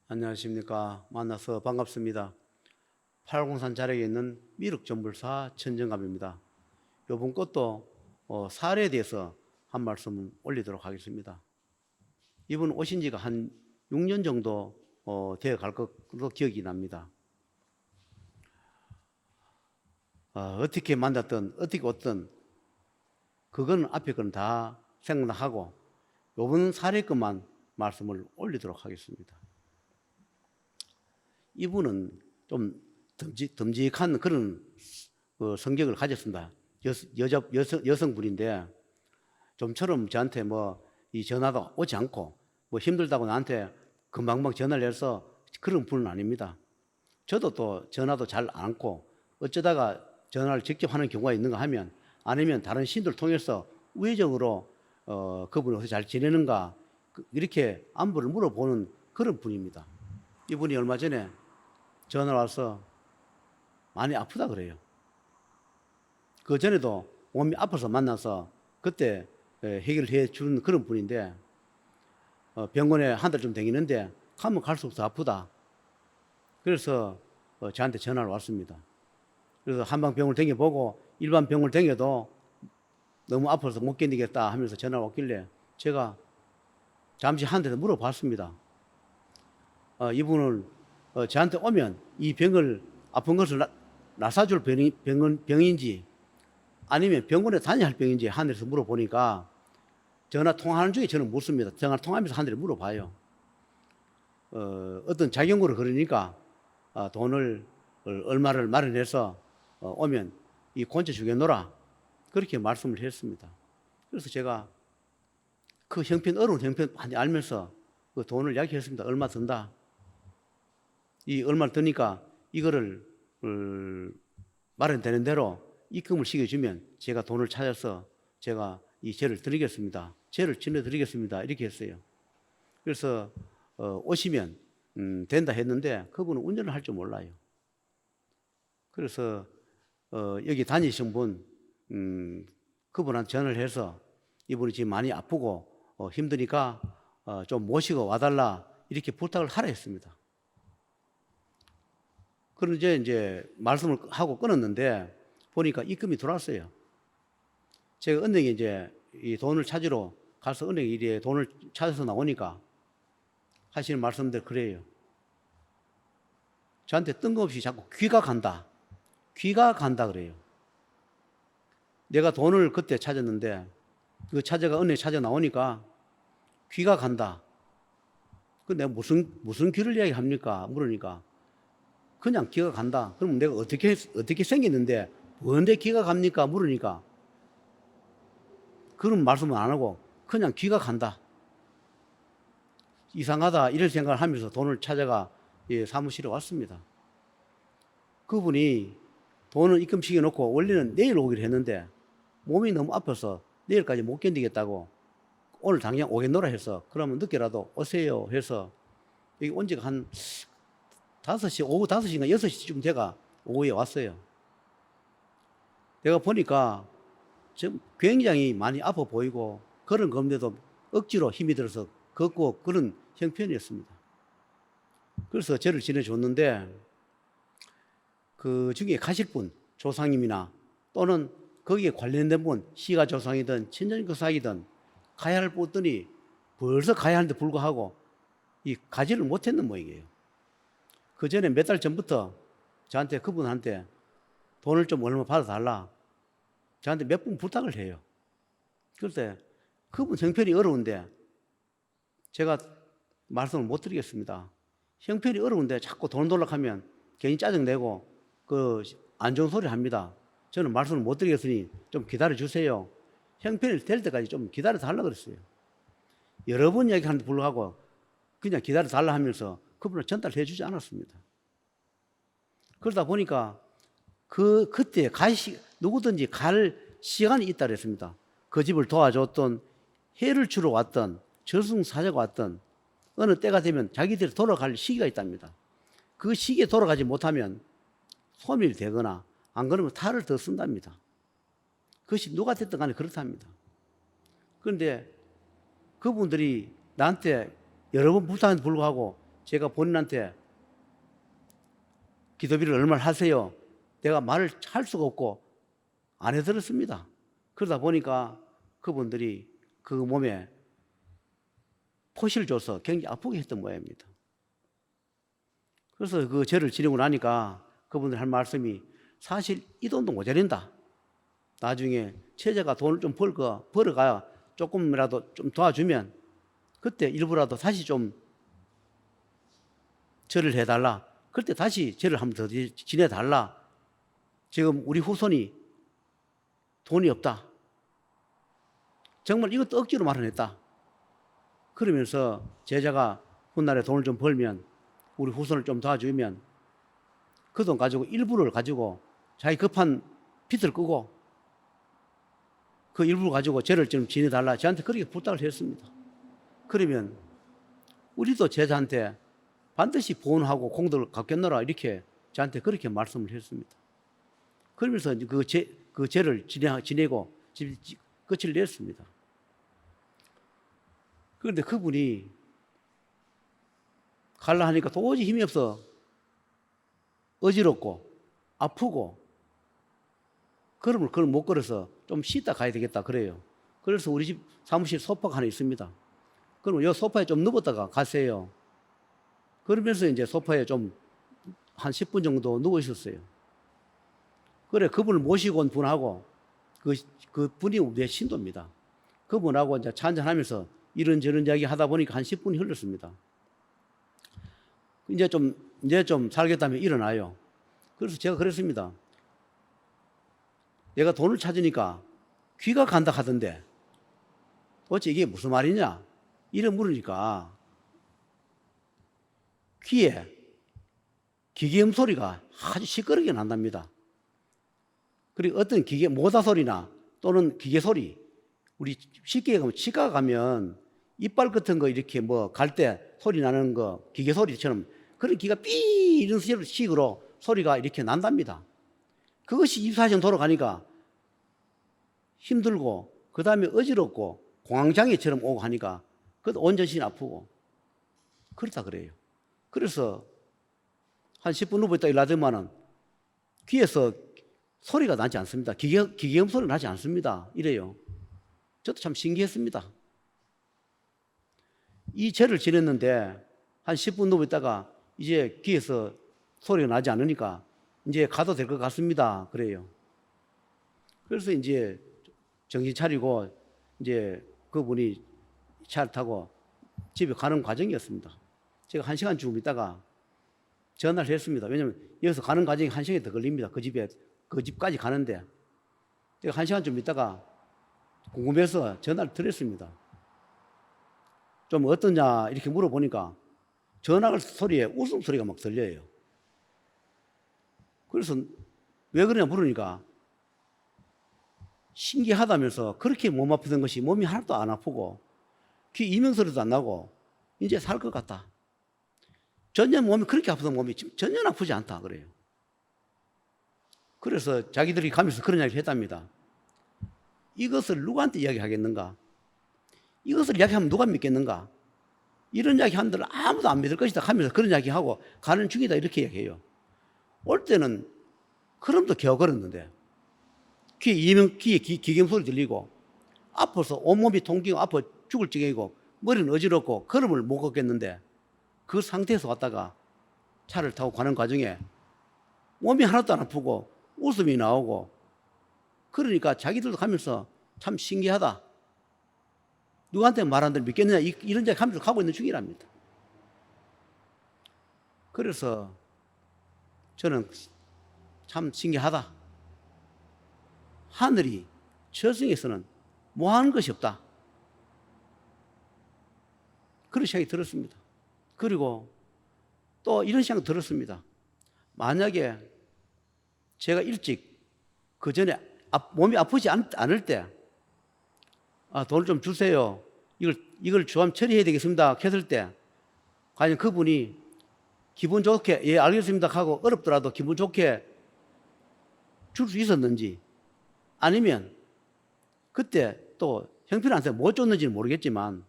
안녕하십니까. 만나서 반갑습니다. 팔공산 자락에 있는 미륵전불사 천정갑입니다. 이번 것도 사례에 대해서 한 말씀 올리도록 하겠습니다. 이분 오신 지가 한 6년 정도 되어 갈 것으로 기억이 납니다. 어떻게 만났든 어떻게 왔든 그건 앞에 건 다 생각하고 이번 사례 것만 말씀을 올리도록 하겠습니다. 이분은 좀 듬직한 그런 성격을 가졌습니다. 여성분인데 좀처럼 저한테 이 전화도 오지 않고 힘들다고 나한테 금방금방 전화를 해서 그런 분은 아닙니다. 저도 또 전화도 잘 안 않고 어쩌다가 전화를 직접 하는 경우가 있는가 하면 아니면 다른 신들 통해서 우회적으로 그분이 어떻게 잘 지내는가 이렇게 안부를 물어보는 그런 분입니다. 이분이 얼마 전에 전화 와서 많이 아프다 그래요. 그 전에도 몸이 아파서 만나서 그때 해결해 준 그런 분인데 병원에 한 달 좀 다니는데 가면 갈수록 더 아프다. 그래서 저한테 전화를 왔습니다. 그래서 한방병원을 다녀보고 일반 병원을 다녀도 너무 아파서 못 견디겠다 하면서 전화가 왔길래 제가 잠시 한 대서 물어봤습니다. 이분은 저한테 오면 이 병을 아픈 것을 나사줄 병인지 아니면 병원에 다녀야 할 병인지 하늘에서 물어보니까 전화 통화하는 중에 저는 묻습니다. 전화 통화하면서 하늘에 물어봐요. 어떤 작용으로 그러니까 돈을 얼마를 마련해서 오면 이 곤체 죽여놓으라 그렇게 말씀을 했습니다. 그래서 제가 그 형편 어려운 형편 많이 알면서 그 돈을 이야기했습니다. 얼마 든다. 이 얼마를 드니까 이거를 마련되는 대로 입금을 시켜주면 제가 돈을 찾아서 제가 이 죄를 드리겠습니다. 죄를 지내드리겠습니다. 이렇게 했어요. 그래서 오시면 된다 했는데 그분은 운전을 할 줄 몰라요. 그래서 여기 다니신 분 그분한테 전화를 해서 이분이 지금 많이 아프고 힘드니까 좀 모시고 와달라 이렇게 부탁을 하라 했습니다. 그런데 이제 말씀을 하고 끊었는데 보니까 입금이 들어왔어요. 제가 은행에 이제 이 돈을 찾으러 가서 은행에 이래 돈을 찾아서 나오니까 하시는 말씀들 그래요. 저한테 뜬금없이 자꾸 귀가 간다. 귀가 간다 그래요. 내가 돈을 그때 찾았는데 그 찾아가 은행에 찾아 나오니까 귀가 간다. 그 내가 무슨 귀를 이야기합니까? 물으니까 그냥 귀가 간다. 그러면 내가 어떻게 생겼는데 뭔데 귀가 갑니까? 물으니까 그런 말씀은 안 하고 그냥 귀가 간다. 이상하다 이런 생각을 하면서 돈을 찾아가 사무실에 왔습니다. 그분이 돈을 입금시켜 놓고 원래는 내일 오기로 했는데 몸이 너무 아파서 내일까지 못 견디겠다고 오늘 당장 오겠노라 해서 그러면 늦게라도 오세요 해서 여기 온 지가 한 5시, 오후 5시인가 6시쯤 돼가 오후에 왔어요. 내가 보니까 지금 굉장히 많이 아파 보이고 그런 건데도 억지로 힘이 들어서 걷고 그런 형편이었습니다. 그래서 저를 지내줬는데 그 중에 가실 분, 조상님이나 또는 거기에 관련된 분, 시가 조상이든 친정교사이든 가야 할 분들이 벌써 가야 하는데 불구하고 이 가지를 못했는 모양이에요. 그 전에 몇 달 전부터 저한테 그분한테 돈을 좀 얼마 받아달라 저한테 몇 번 부탁을 해요. 그런데 그분 형편이 어려운데 제가 말씀을 못 드리겠습니다. 형편이 어려운데 자꾸 돈 돌락하면 괜히 짜증내고 안 좋은 소리 합니다. 저는 말씀을 못 드리겠으니 좀 기다려 주세요. 형편이 될 때까지 좀 기다려 달라 그랬어요. 여러 번 얘기하는데 불구하고 그냥 기다려 달라 하면서 그분을 전달해 주지 않았습니다. 그러다 보니까 그때 누구든지 갈 시간이 있다 그랬습니다. 그 집을 도와줬던 해를 주러 왔던 저승사자가 왔던 어느 때가 되면 자기들이 돌아갈 시기가 있답니다. 그 시기에 돌아가지 못하면 소멸이 되거나 안 그러면 탈을 더 쓴답니다. 그것이 누가 됐든 간에 그렇답니다. 그런데 그분들이 나한테 여러 번 부탁한데 불구하고 제가 본인한테 기도비를 얼마를 하세요? 내가 말을 할 수가 없고 안 해드렸습니다. 그러다 보니까 그분들이 그 몸에 포실을 줘서 굉장히 아프게 했던 모양입니다. 그래서 그 죄를 지내고 나니까 그분들 할 말씀이 사실 이 돈도 모자란다. 나중에 처제가 돈을 좀 벌어가야 조금이라도 좀 도와주면 그때 일부라도 다시 좀 절을 해달라. 그때 다시 절을 한 번 더 지내달라. 지금 우리 후손이 돈이 없다. 정말 이것도 억지로 말을 했다. 그러면서 제자가 훗날에 돈을 좀 벌면 우리 후손을 좀 도와주면 그 돈 가지고 일부를 가지고 자기 급한 빚을 끄고 그 일부를 가지고 죄를 좀 지내달라. 저한테 그렇게 부탁을 했습니다. 그러면 우리도 제자한테 반드시 보온하고 공덕을 갚겠노라 이렇게 저한테 그렇게 말씀을 했습니다. 그러면서 그 죄를 지내고 끝을 냈습니다. 그런데 그분이 갈라 하니까 도저히 힘이 없어 어지럽고 아프고 걸음을 못 걸어서 좀 쉬다 가야 되겠다 그래요. 그래서 우리 집 사무실 소파가 하나 있습니다. 그럼 이 소파에 좀 누웠다가 가세요. 그러면서 이제 소파에 좀 한 10분 정도 누워 있었어요. 그래 그분을 모시고 온 분하고 그 분이 우리의 신도입니다. 그분하고 이제 차 한잔 하면서 이런저런 이야기 하다 보니까 한 10분이 흘렀습니다. 이제 좀 살겠다면 일어나요. 그래서 제가 그랬습니다. 얘가 돈을 찾으니까 귀가 간다 하던데 도대체 이게 무슨 말이냐? 이래 물으니까 귀에 기계음 소리가 아주 시끄럽게 난답니다. 그리고 어떤 기계 모다 소리나 또는 기계 소리, 우리 쉽게 얘기하면 치과 가면 이빨 같은 거 이렇게 뭐 갈 때 소리 나는 거 기계 소리처럼 그런 기가 삐 이런 식으로 소리가 이렇게 난답니다. 그것이 24시간 돌아가니까 힘들고 그 다음에 어지럽고 공황장애처럼 오고 하니까 그것도 온 전신이 아프고 그렇다 그래요. 그래서 한 10분 후부터 있다 일하더만은 귀에서 소리가 나지 않습니다. 기계음 소리가 나지 않습니다. 이래요. 저도 참 신기했습니다. 이 죄를 지냈는데 한 10분 후부 있다가 이제 귀에서 소리가 나지 않으니까 이제 가도 될 것 같습니다. 그래요. 그래서 이제 정신 차리고 이제 그분이 차를 타고 집에 가는 과정이었습니다. 제가 1시간쯤 있다가 전화를 했습니다. 왜냐하면 여기서 가는 과정이 1시간이 더 걸립니다. 그 집까지 가는데 제가 1시간쯤 있다가 궁금해서 전화를 드렸습니다. 좀 어떠냐 이렇게 물어보니까 전화 소리에 웃음소리가 막 들려요. 그래서 왜 그러냐 물으니까 신기하다면서 그렇게 몸 아프던 것이 몸이 하나도 안 아프고 귀 이명소리도 안 나고 이제 살 것 같다. 전혀 몸이 그렇게 아프던 몸이 지금 전혀 아프지 않다 그래요. 그래서 자기들이 가면서 그런 이야기를 했답니다. 이것을 누구한테 이야기하겠는가? 이것을 이야기하면 누가 믿겠는가? 이런 이야기 한들 아무도 안 믿을 것이다 하면서 그런 이야기하고 가는 중이다 이렇게 이야기해요. 올 때는 그럼도 겨우 걸었는데 귀에 기경 소리 들리고 아파서 온몸이 통기고 아파 죽을 지경이고 머리는 어지럽고 걸음을 못 걷겠는데 그 상태에서 왔다가 차를 타고 가는 과정에 몸이 하나도 안 아프고 웃음이 나오고 그러니까 자기들도 가면서 참 신기하다. 누구한테 말한 대로 믿겠느냐 이런 이야기 하면서 가고 있는 중이랍니다. 그래서 저는 참 신기하다. 하늘이 저승에서는 뭐하는 것이 없다. 그런 생각이 들었습니다. 그리고 또 이런 생각 들었습니다. 만약에 제가 일찍 그 전에 몸이 아프지 않을 때 돈을 좀 주세요. 이걸 조합 처리해야 되겠습니다. 했을 때 과연 그분이 기분 좋게 예 알겠습니다 하고 어렵더라도 기분 좋게 줄 수 있었는지 아니면 그때 또 형편한테 못 줬는지는 모르겠지만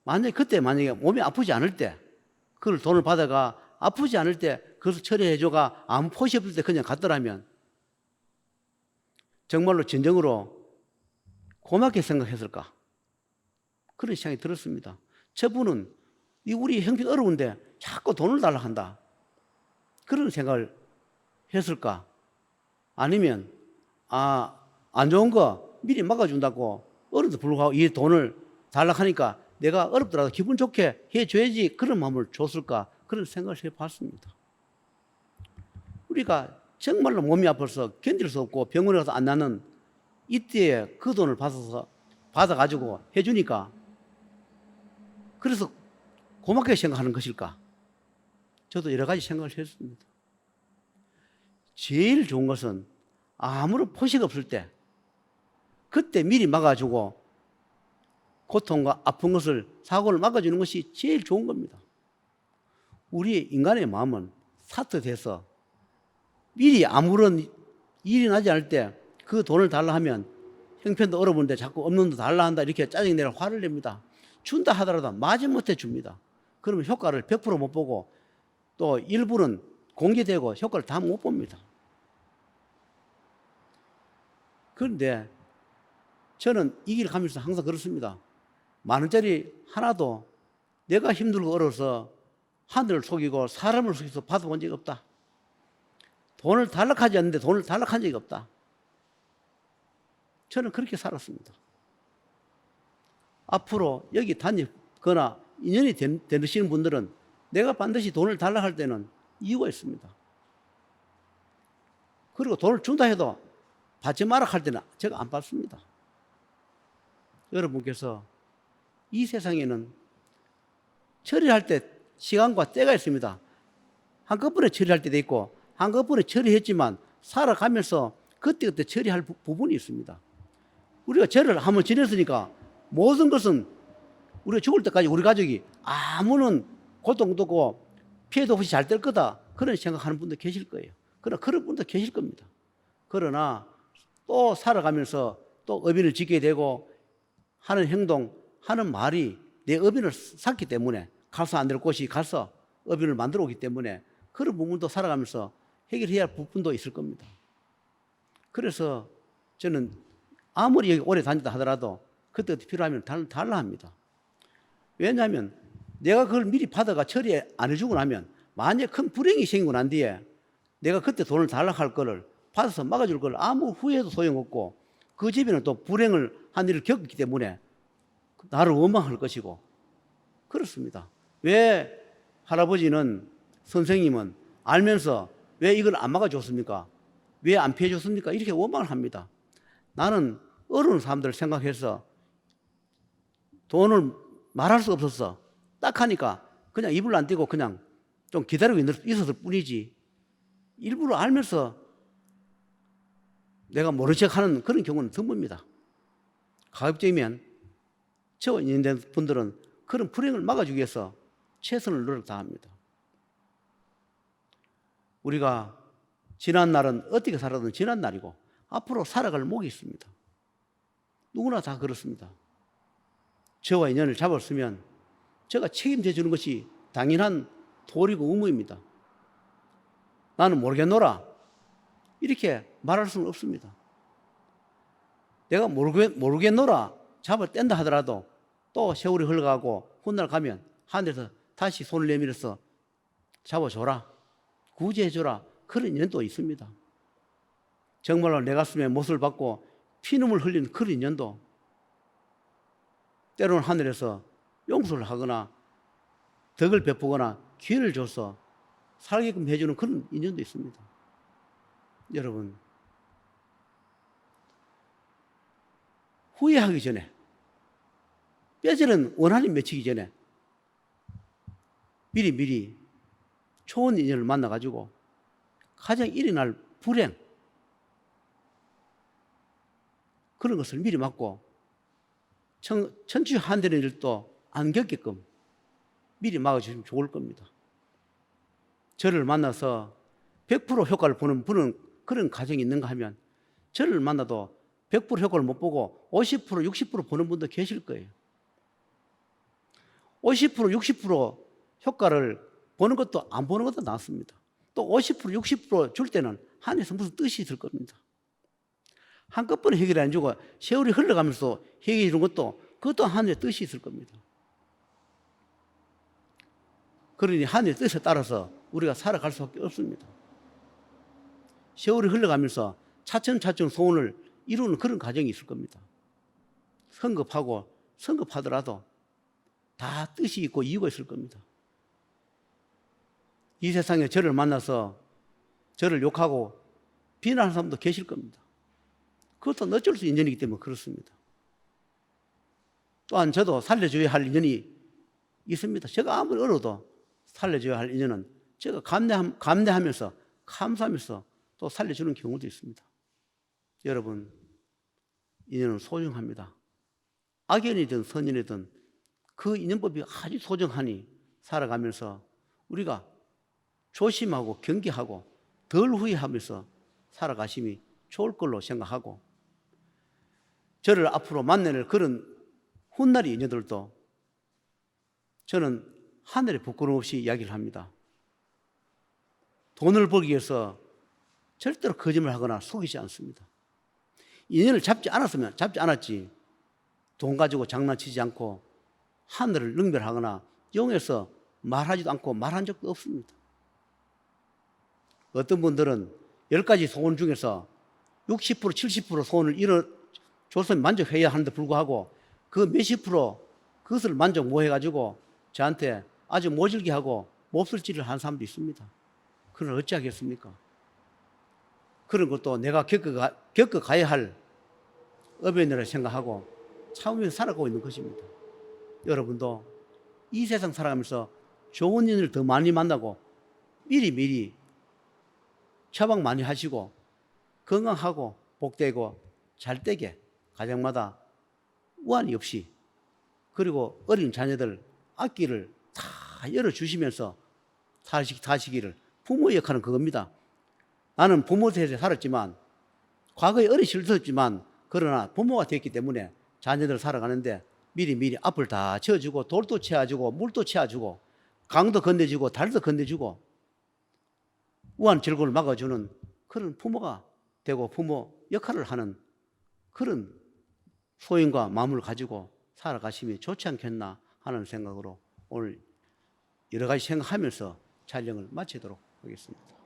만약에 몸이 아프지 않을 때, 그걸 돈을 받아가 아프지 않을 때 그것을 처리해줘가 아무 포시 없을 때 그냥 갔더라면 정말로 진정으로 고맙게 생각했을까? 그런 생각이 들었습니다. 저분은 우리 형편 어려운데 자꾸 돈을 달라 한다. 그런 생각을 했을까? 아니면 안 좋은 거 미리 막아준다고 어려도 불구하고 이 돈을 달라 하니까 내가 어렵더라도 기분 좋게 해줘야지 그런 마음을 줬을까? 그런 생각을 해봤습니다. 우리가 정말로 몸이 아파서 견딜 수 없고 병원에 가서 안 나는 이때에 그 돈을 받아가지고 해주니까 그래서 고맙게 생각하는 것일까? 저도 여러 가지 생각을 했습니다. 제일 좋은 것은 아무런 포식 없을 때 그때 미리 막아주고 고통과 아픈 것을 사고를 막아주는 것이 제일 좋은 겁니다. 우리 인간의 마음은 사트돼서 미리 아무런 일이 나지 않을 때 그 돈을 달라 하면 형편도 어려운데 자꾸 없는 돈 달라 한다 이렇게 짜증내라 화를 냅니다. 준다 하더라도 마지못해 줍니다. 그러면 효과를 100% 못 보고 또 일부는 공개되고 효과를 다 못 봅니다. 그런데 저는 이 길 가면서 항상 그렇습니다. 10,000원짜리 하나도 내가 힘들고 어려서 하늘을 속이고 사람을 속여서 받아본 적이 없다. 돈을 달락하지 않는데 돈을 달락한 적이 없다. 저는 그렇게 살았습니다. 앞으로 여기 다니거나 인연이 되시는 분들은 내가 반드시 돈을 달락할 때는 이유가 있습니다. 그리고 돈을 준다 해도 받지 마라 할 때는 제가 안 받습니다. 여러분께서 이 세상에는 처리할 때 시간과 때가 있습니다. 한꺼번에 처리할 때도 있고 한꺼번에 처리했지만 살아가면서 그때그때 처리할 부분이 있습니다. 우리가 죄를 한번 지냈으니까 모든 것은 우리가 죽을 때까지 우리 가족이 아무런 고통도 없고 피해도 없이 잘 될 거다 그런 생각하는 분도 계실 거예요. 그러나 그런 분도 계실 겁니다. 그러나 또 살아가면서 또 업인을 짓게 되고 하는 행동, 하는 말이 내 업인을 쌓기 때문에 가서 안 될 곳이 가서 업인을 만들어 오기 때문에 그런 부분도 살아가면서 해결해야 할 부분도 있을 겁니다. 그래서 저는 아무리 여기 오래 다니다 하더라도 그때 필요하면 달라 합니다. 왜냐하면 내가 그걸 미리 받아가 처리 안 해주고 나면 만약 큰 불행이 생기고 난 뒤에 내가 그때 돈을 달라고 할 거를 받아서 막아줄 걸 아무 후회도 소용없고 그 집에는 또 불행을 한 일을 겪었기 때문에 나를 원망할 것이고 그렇습니다. 왜 할아버지는 선생님은 알면서 왜 이걸 안 막아줬습니까? 왜 안 피해줬습니까? 이렇게 원망을 합니다. 나는 어려운 사람들을 생각해서 돈을 말할 수 없었어. 딱 하니까 그냥 입을 안 떼고 그냥 좀 기다리고 있었을 뿐이지 일부러 알면서 내가 모른 척 하는 그런 경우는 드뭅니다. 가급적이면 저와 인연된 분들은 그런 불행을 막아주기 위해서 최선을 노력 다합니다. 우리가 지난 날은 어떻게 살아든 지난 날이고 앞으로 살아갈 목이 있습니다. 누구나 다 그렇습니다. 저와 인연을 잡았으면 제가 책임져 주는 것이 당연한 도리고 의무입니다. 나는 모르겠노라 이렇게 말할 수는 없습니다. 내가 모르겠노라 잡아 뗀다 하더라도 또 세월이 흘러가고 훗날 가면 하늘에서 다시 손을 내밀어서 잡아줘라 구제해줘라 그런 인연도 있습니다. 정말로 내 가슴에 못을 받고 피눈물 흘린 그런 인연도 때로는 하늘에서 용서를 하거나 덕을 베푸거나 기회를 줘서 살게끔 해주는 그런 인연도 있습니다. 여러분 후회하기 전에 뼈저린 원한이 맺히기 전에 미리 좋은 인연을 만나가지고 가장 일어날 불행 그런 것을 미리 막고 천추 한 되는 일도 안 겪게끔 미리 막아주시면 좋을 겁니다. 저를 만나서 100% 효과를 보는 그런 가정이 있는가 하면 저를 만나도 100% 효과를 못 보고 50%, 60% 보는 분도 계실 거예요. 50%, 60% 효과를 보는 것도 안 보는 것도 낫습니다. 또 50%, 60%줄 때는 한에서 무슨 뜻이 있을 겁니다. 한꺼번에 해결이 안 주고 세월이 흘러가면서 해결해 주는 것도 그것도 하늘의 뜻이 있을 겁니다. 그러니 하늘의 뜻에 따라서 우리가 살아갈 수밖에 없습니다. 세월이 흘러가면서 차츰차츰 소원을 이루는 그런 과정이 있을 겁니다. 성급하더라도 다 뜻이 있고 이유가 있을 겁니다. 이 세상에 저를 만나서 저를 욕하고 비난하는 사람도 계실 겁니다. 그것도 어쩔 수 인연이기 때문에 그렇습니다. 또한 저도 살려줘야 할 인연이 있습니다. 제가 아무리 어려도 살려줘야 할 인연은 제가 감내하면서 감사하면서 또 살려주는 경우도 있습니다. 여러분, 인연은 소중합니다. 악연이든 선연이든 그 인연법이 아주 소중하니 살아가면서 우리가 조심하고 경계하고 덜 후회하면서 살아가심이 좋을 걸로 생각하고, 저를 앞으로 만나는 그런 훗날의 인연들도 저는 하늘에 부끄러움 없이 이야기를 합니다. 돈을 벌기 위해서 절대로 거짓말 하거나 속이지 않습니다. 인연을 잡지 않았으면 잡지 않았지, 돈 가지고 장난치지 않고 하늘을 능멸하거나 용해서 말하지도 않고 말한 적도 없습니다. 어떤 분들은 10가지 소원 중에서 60%, 70% 소원을 이뤄줬으면 만족해야 하는데 불구하고 그 몇십 프로 그것을 만족 못 해가지고 저한테 아주 모질게 하고 몹쓸 짓을 하는 사람도 있습니다. 그걸 어찌하겠습니까? 그런 것도 내가 겪어가야 할 어변이라 생각하고 참으면서 살아가고 있는 것입니다. 여러분도 이 세상 살아가면서 좋은 인연을 더 많이 만나고 미리 처방 많이 하시고 건강하고 복되고 잘되게 가정마다 우환이 없이, 그리고 어린 자녀들 앞길을 다 열어주시면서 사시기를, 부모의 역할은 그겁니다. 나는 부모 세대에 살았지만 과거에 어린 시절 들었지만 그러나 부모가 됐기 때문에 자녀들 살아가는데 미리 앞을 다 채워주고 돌도 채워주고 물도 채워주고 강도 건네주고 달도 건네주고 우한 절골을 막아주는 그런 부모가 되고 부모 역할을 하는 그런 소원과 마음을 가지고 살아가심이 좋지 않겠나 하는 생각으로 오늘 여러 가지 생각하면서 촬영을 마치도록 하겠습니다.